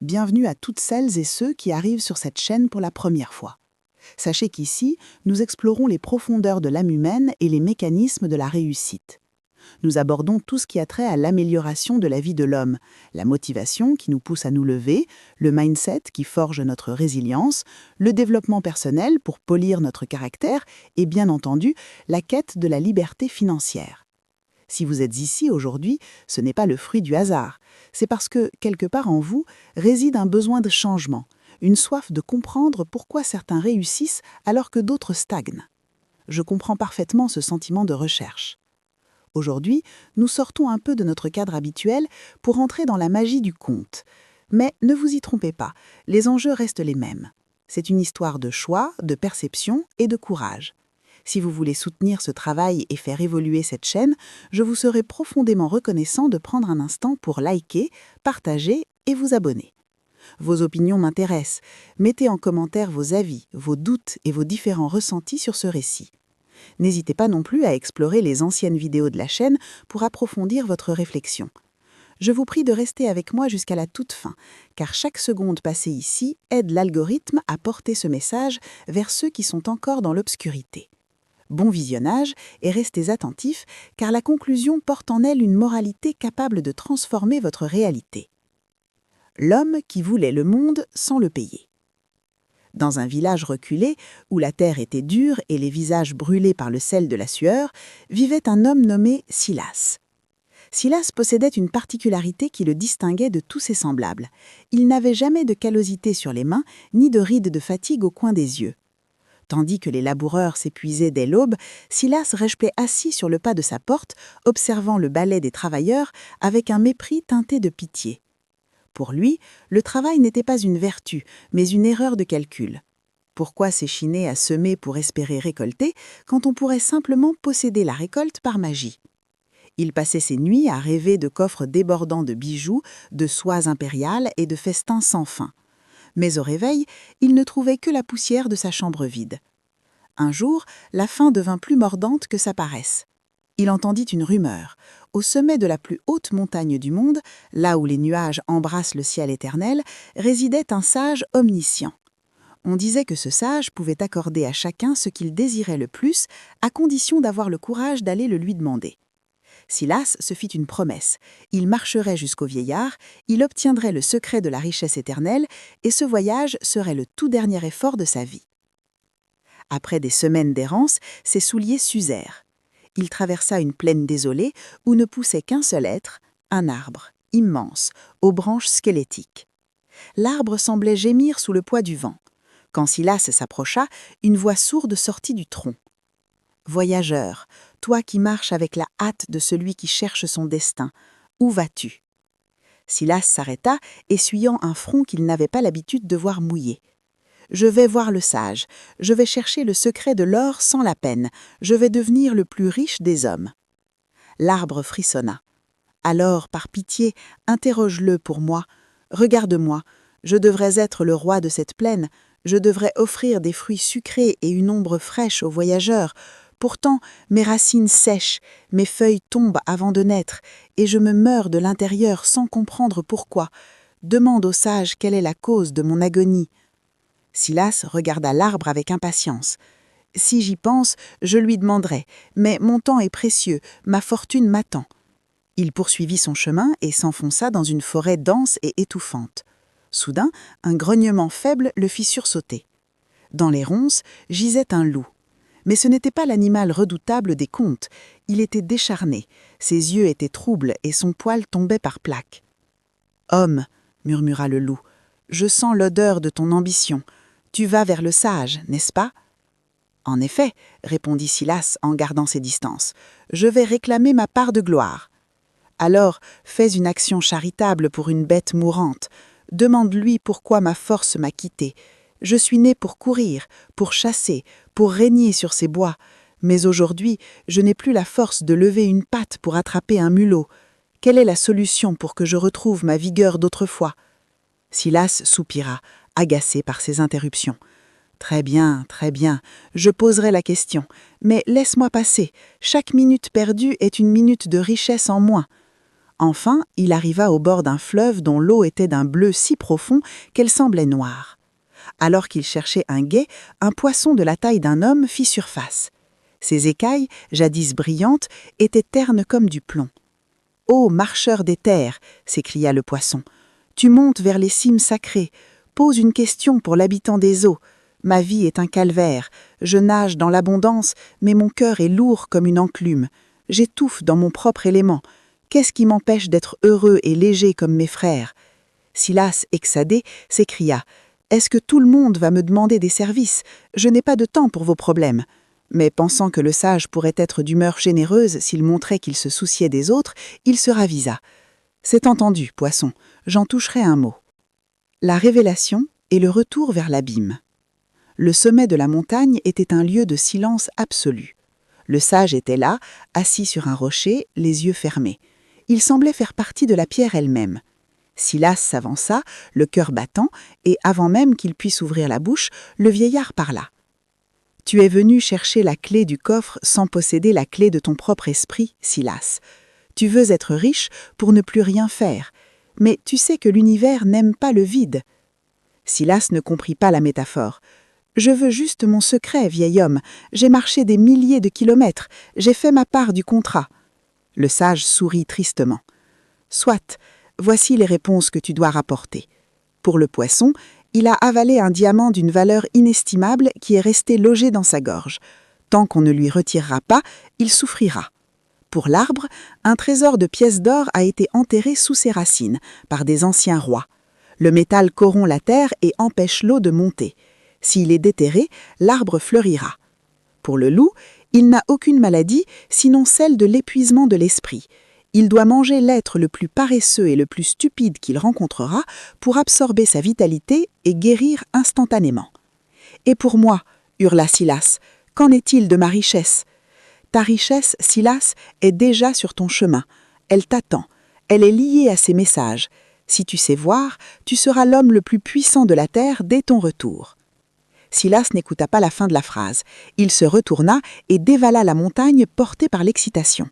Bienvenue à toutes celles et ceux qui arrivent sur cette chaîne pour la première fois. Sachez qu'ici, nous explorons les profondeurs de l'âme humaine et les mécanismes de la réussite. Nous abordons tout ce qui a trait à l'amélioration de la vie de l'homme, la motivation qui nous pousse à nous lever, le mindset qui forge notre résilience, le développement personnel pour polir notre caractère et bien entendu, la quête de la liberté financière. Si vous êtes ici aujourd'hui, ce n'est pas le fruit du hasard. C'est parce que, quelque part en vous, réside un besoin de changement, une soif de comprendre pourquoi certains réussissent alors que d'autres stagnent. Je comprends parfaitement ce sentiment de recherche. Aujourd'hui, nous sortons un peu de notre cadre habituel pour entrer dans la magie du conte. Mais ne vous y trompez pas, les enjeux restent les mêmes. C'est une histoire de choix, de perception et de courage. Si vous voulez soutenir ce travail et faire évoluer cette chaîne, je vous serai profondément reconnaissant de prendre un instant pour liker, partager et vous abonner. Vos opinions m'intéressent. Mettez en commentaire vos avis, vos doutes et vos différents ressentis sur ce récit. N'hésitez pas non plus à explorer les anciennes vidéos de la chaîne pour approfondir votre réflexion. Je vous prie de rester avec moi jusqu'à la toute fin, car chaque seconde passée ici aide l'algorithme à porter ce message vers ceux qui sont encore dans l'obscurité. Bon visionnage et restez attentifs car la conclusion porte en elle une moralité capable de transformer votre réalité. L'homme qui voulait le monde sans le payer. Dans un village reculé, où la terre était dure et les visages brûlés par le sel de la sueur, vivait un homme nommé Silas. Silas possédait une particularité qui le distinguait de tous ses semblables. Il n'avait jamais de callosité sur les mains, ni de rides de fatigue au coin des yeux. Tandis que les laboureurs s'épuisaient dès l'aube, Silas restait assis sur le pas de sa porte, observant le balai des travailleurs avec un mépris teinté de pitié. Pour lui, le travail n'était pas une vertu, mais une erreur de calcul. Pourquoi s'échiner à semer pour espérer récolter, quand on pourrait simplement posséder la récolte par magie ? Il passait ses nuits à rêver de coffres débordant de bijoux, de soies impériales et de festins sans fin. Mais au réveil, il ne trouvait que la poussière de sa chambre vide. Un jour, la faim devint plus mordante que sa paresse. Il entendit une rumeur. Au sommet de la plus haute montagne du monde, là où les nuages embrassent le ciel éternel, résidait un sage omniscient. On disait que ce sage pouvait accorder à chacun ce qu'il désirait le plus, à condition d'avoir le courage d'aller le lui demander. Silas se fit une promesse. Il marcherait jusqu'au vieillard, il obtiendrait le secret de la richesse éternelle, et ce voyage serait le tout dernier effort de sa vie. Après des semaines d'errance, ses souliers s'usèrent. Il traversa une plaine désolée où ne poussait qu'un seul être, un arbre, immense, aux branches squelettiques. L'arbre semblait gémir sous le poids du vent. Quand Silas s'approcha, une voix sourde sortit du tronc. « Voyageur, toi qui marches avec la hâte de celui qui cherche son destin, où vas-tu » Silas s'arrêta, essuyant un front qu'il n'avait pas l'habitude de voir mouillé. « Je vais voir le sage, je vais chercher le secret de l'or sans la peine, je vais devenir le plus riche des hommes. » L'arbre frissonna. « Alors, par pitié, interroge-le pour moi. Regarde-moi, je devrais être le roi de cette plaine, je devrais offrir des fruits sucrés et une ombre fraîche aux voyageurs. Pourtant, mes racines sèchent, mes feuilles tombent avant de naître, et je me meurs de l'intérieur sans comprendre pourquoi. Demande au sage quelle est la cause de mon agonie. » Silas regarda l'arbre avec impatience. « Si j'y pense, je lui demanderai, mais mon temps est précieux, ma fortune m'attend. » Il poursuivit son chemin et s'enfonça dans une forêt dense et étouffante. Soudain, un grognement faible le fit sursauter. Dans les ronces gisait un loup. Mais ce n'était pas l'animal redoutable des contes. Il était décharné, ses yeux étaient troubles et son poil tombait par plaques. « Homme, murmura le loup, je sens l'odeur de ton ambition. Tu vas vers le sage, n'est-ce pas ?»« En effet, répondit Silas en gardant ses distances, je vais réclamer ma part de gloire. » Alors, fais une action charitable pour une bête mourante. Demande-lui pourquoi ma force m'a quitté. Je suis né pour courir, pour chasser, pour régner sur ces bois. Mais aujourd'hui, je n'ai plus la force de lever une patte pour attraper un mulot. Quelle est la solution pour que je retrouve ma vigueur d'autrefois ? Silas soupira, agacé par ces interruptions. « Très bien, je poserai la question. Mais laisse-moi passer. Chaque minute perdue est une minute de richesse en moins. » Enfin, il arriva au bord d'un fleuve dont l'eau était d'un bleu si profond qu'elle semblait noire. Alors qu'il cherchait un guet, un poisson de la taille d'un homme fit surface. Ses écailles, jadis brillantes, étaient ternes comme du plomb. « Ô marcheur des terres !» s'écria le poisson. « Tu montes vers les cimes sacrées. Pose une question pour l'habitant des eaux. Ma vie est un calvaire. Je nage dans l'abondance, mais mon cœur est lourd comme une enclume. J'étouffe dans mon propre élément. Qu'est-ce qui m'empêche d'être heureux et léger comme mes frères ?» Silas, excédé, s'écria « Est-ce que tout le monde va me demander des services? Je n'ai pas de temps pour vos problèmes. » Mais pensant que le sage pourrait être d'humeur généreuse s'il montrait qu'il se souciait des autres, il se ravisa. « C'est entendu, poisson, j'en toucherai un mot. » La révélation et le retour vers l'abîme. Le sommet de la montagne était un lieu de silence absolu. Le sage était là, assis sur un rocher, les yeux fermés. Il semblait faire partie de la pierre elle-même. Silas s'avança, le cœur battant, et avant même qu'il puisse ouvrir la bouche, le vieillard parla. « Tu es venu chercher la clé du coffre sans posséder la clé de ton propre esprit, Silas. Tu veux être riche pour ne plus rien faire, mais tu sais que l'univers n'aime pas le vide. » Silas ne comprit pas la métaphore. « Je veux juste mon secret, vieil homme. J'ai marché des milliers de kilomètres. J'ai fait ma part du contrat. » Le sage sourit tristement. « Soit, voici les réponses que tu dois rapporter. Pour le poisson, il a avalé un diamant d'une valeur inestimable qui est resté logé dans sa gorge. Tant qu'on ne lui retirera pas, il souffrira. Pour l'arbre, un trésor de pièces d'or a été enterré sous ses racines par des anciens rois. Le métal corrompt la terre et empêche l'eau de monter. S'il est déterré, l'arbre fleurira. Pour le loup, il n'a aucune maladie, sinon celle de l'épuisement de l'esprit. Il doit manger l'être le plus paresseux et le plus stupide qu'il rencontrera pour absorber sa vitalité et guérir instantanément. « Et pour moi, hurla Silas, qu'en est-il de ma richesse ? Ta richesse, Silas, est déjà sur ton chemin. Elle t'attend. Elle est liée à ses messages. Si tu sais voir, tu seras l'homme le plus puissant de la terre dès ton retour. » Silas n'écouta pas la fin de la phrase. Il se retourna et dévala la montagne porté par l'excitation.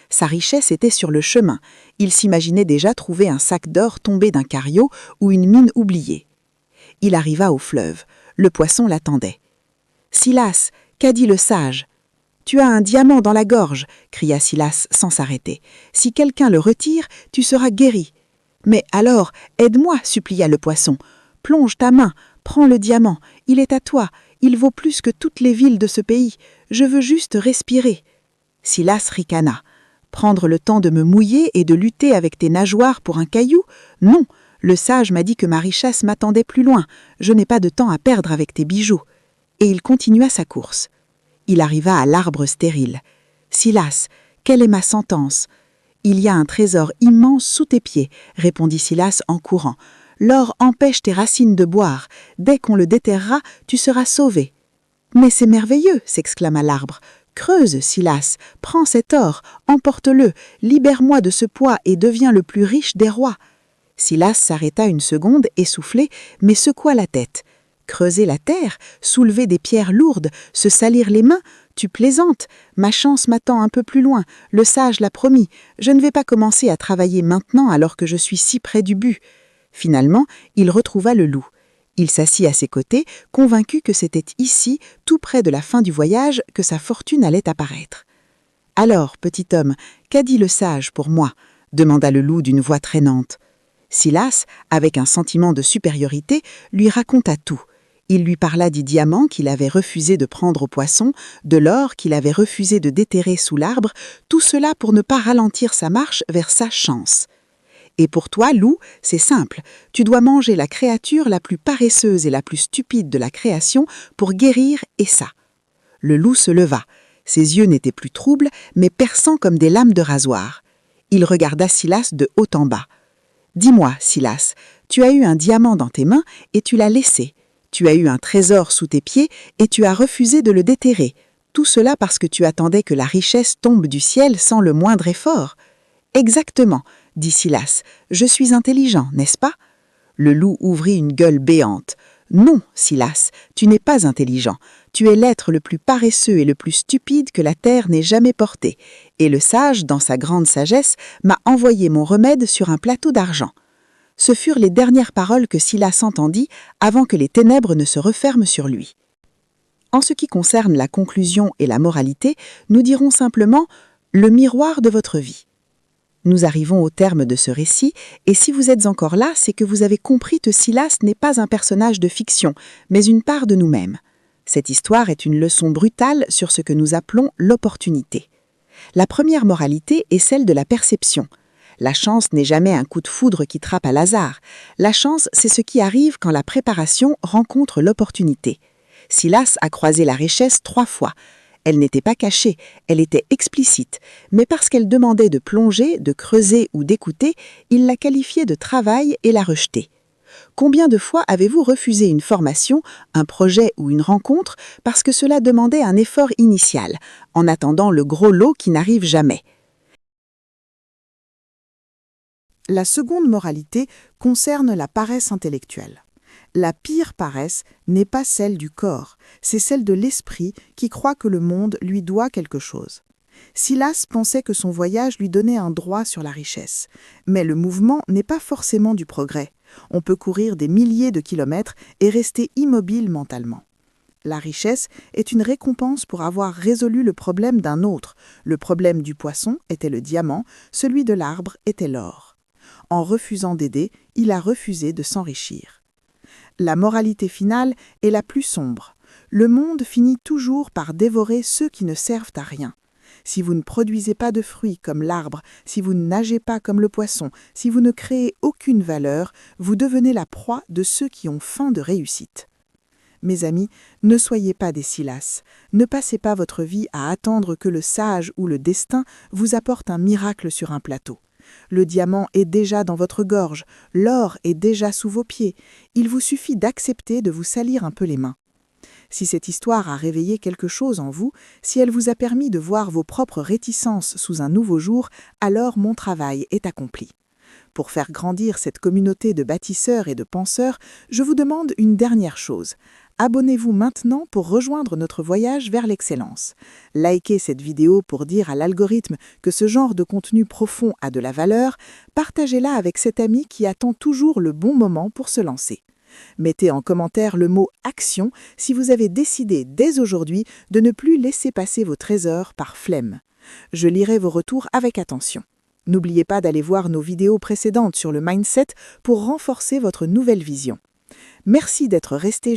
Sa richesse était sur le chemin. Il s'imaginait déjà trouver un sac d'or tombé d'un carriot ou une mine oubliée. Il arriva au fleuve. Le poisson l'attendait. « Silas, qu'a dit le sage ? » « Tu as un diamant dans la gorge, » cria Silas sans s'arrêter. « Si quelqu'un le retire, tu seras guéri. »« Mais alors, aide-moi, » supplia le poisson. « Plonge ta main, prends le diamant, il est à toi, il vaut plus que toutes les villes de ce pays. Je veux juste respirer. » Silas ricana. « Prendre le temps de me mouiller et de lutter avec tes nageoires pour un caillou ? Non, le sage m'a dit que ma richesse m'attendait plus loin. Je n'ai pas de temps à perdre avec tes bijoux. » Et il continua sa course. Il arriva à l'arbre stérile. « Silas, quelle est ma sentence ? » « Il y a un trésor immense sous tes pieds, » répondit Silas en courant. « L'or empêche tes racines de boire. Dès qu'on le déterrera, tu seras sauvé. »« Mais c'est merveilleux » s'exclama l'arbre. « Creuse, Silas, prends cet or, emporte-le, libère-moi de ce poids et deviens le plus riche des rois. » Silas s'arrêta une seconde, essoufflé, mais secoua la tête. Creuser la terre, soulever des pierres lourdes, se salir les mains, tu plaisantes. Ma chance m'attend un peu plus loin, le sage l'a promis. Je ne vais pas commencer à travailler maintenant alors que je suis si près du but. Finalement, il retrouva le loup. Il s'assit à ses côtés, convaincu que c'était ici, tout près de la fin du voyage, que sa fortune allait apparaître. « Alors, petit homme, qu'a dit le sage pour moi ?» demanda le loup d'une voix traînante. Silas, avec un sentiment de supériorité, lui raconta tout. Il lui parla du diamant qu'il avait refusé de prendre au poisson, de l'or qu'il avait refusé de déterrer sous l'arbre, tout cela pour ne pas ralentir sa marche vers sa chance. « Et pour toi, loup, c'est simple, tu dois manger la créature la plus paresseuse et la plus stupide de la création pour guérir et ça. » Le loup se leva. Ses yeux n'étaient plus troubles, mais perçants comme des lames de rasoir. Il regarda Silas de haut en bas. « Dis-moi, Silas, tu as eu un diamant dans tes mains et tu l'as laissé. Tu as eu un trésor sous tes pieds et tu as refusé de le déterrer. Tout cela parce que tu attendais que la richesse tombe du ciel sans le moindre effort. »« Exactement, » dit Silas. « Je suis intelligent, n'est-ce pas ?» Le loup ouvrit une gueule béante. Non, Silas, tu n'es pas intelligent. Tu es l'être le plus paresseux et le plus stupide que la terre n'ait jamais porté. Et le sage, dans sa grande sagesse, m'a envoyé mon remède sur un plateau d'argent. Ce furent les dernières paroles que Silas entendit avant que les ténèbres ne se referment sur lui. En ce qui concerne la conclusion et la moralité, nous dirons simplement « le miroir de votre vie ». Nous arrivons au terme de ce récit, et si vous êtes encore là, c'est que vous avez compris que Silas n'est pas un personnage de fiction, mais une part de nous-mêmes. Cette histoire est une leçon brutale sur ce que nous appelons l'opportunité. La première moralité est celle de la perception. La chance n'est jamais un coup de foudre qui trappe à l'hasard. La chance, c'est ce qui arrive quand la préparation rencontre l'opportunité. Silas a croisé la richesse 3 fois. Elle n'était pas cachée, elle était explicite, mais parce qu'elle demandait de plonger, de creuser ou d'écouter, il la qualifiait de travail et la rejetait. Combien de fois avez-vous refusé une formation, un projet ou une rencontre parce que cela demandait un effort initial, en attendant le gros lot qui n'arrive jamais? La seconde moralité concerne la paresse intellectuelle. La pire paresse n'est pas celle du corps, c'est celle de l'esprit qui croit que le monde lui doit quelque chose. Silas pensait que son voyage lui donnait un droit sur la richesse. Mais le mouvement n'est pas forcément du progrès. On peut courir des milliers de kilomètres et rester immobile mentalement. La richesse est une récompense pour avoir résolu le problème d'un autre. Le problème du poisson était le diamant, celui de l'arbre était l'or. En refusant d'aider, il a refusé de s'enrichir. La moralité finale est la plus sombre. Le monde finit toujours par dévorer ceux qui ne servent à rien. Si vous ne produisez pas de fruits comme l'arbre, si vous ne nagez pas comme le poisson, si vous ne créez aucune valeur, vous devenez la proie de ceux qui ont faim de réussite. Mes amis, ne soyez pas des Silas. Ne passez pas votre vie à attendre que le sage ou le destin vous apporte un miracle sur un plateau. Le diamant est déjà dans votre gorge, l'or est déjà sous vos pieds. Il vous suffit d'accepter de vous salir un peu les mains. Si cette histoire a réveillé quelque chose en vous, si elle vous a permis de voir vos propres réticences sous un nouveau jour, alors mon travail est accompli. Pour faire grandir cette communauté de bâtisseurs et de penseurs, je vous demande une dernière chose. Abonnez-vous maintenant pour rejoindre notre voyage vers l'excellence. Likez cette vidéo pour dire à l'algorithme que ce genre de contenu profond a de la valeur. Partagez-la avec cet ami qui attend toujours le bon moment pour se lancer. Mettez en commentaire le mot « action » si vous avez décidé dès aujourd'hui de ne plus laisser passer vos trésors par flemme. Je lirai vos retours avec attention. N'oubliez pas d'aller voir nos vidéos précédentes sur le mindset pour renforcer votre nouvelle vision. Merci d'être resté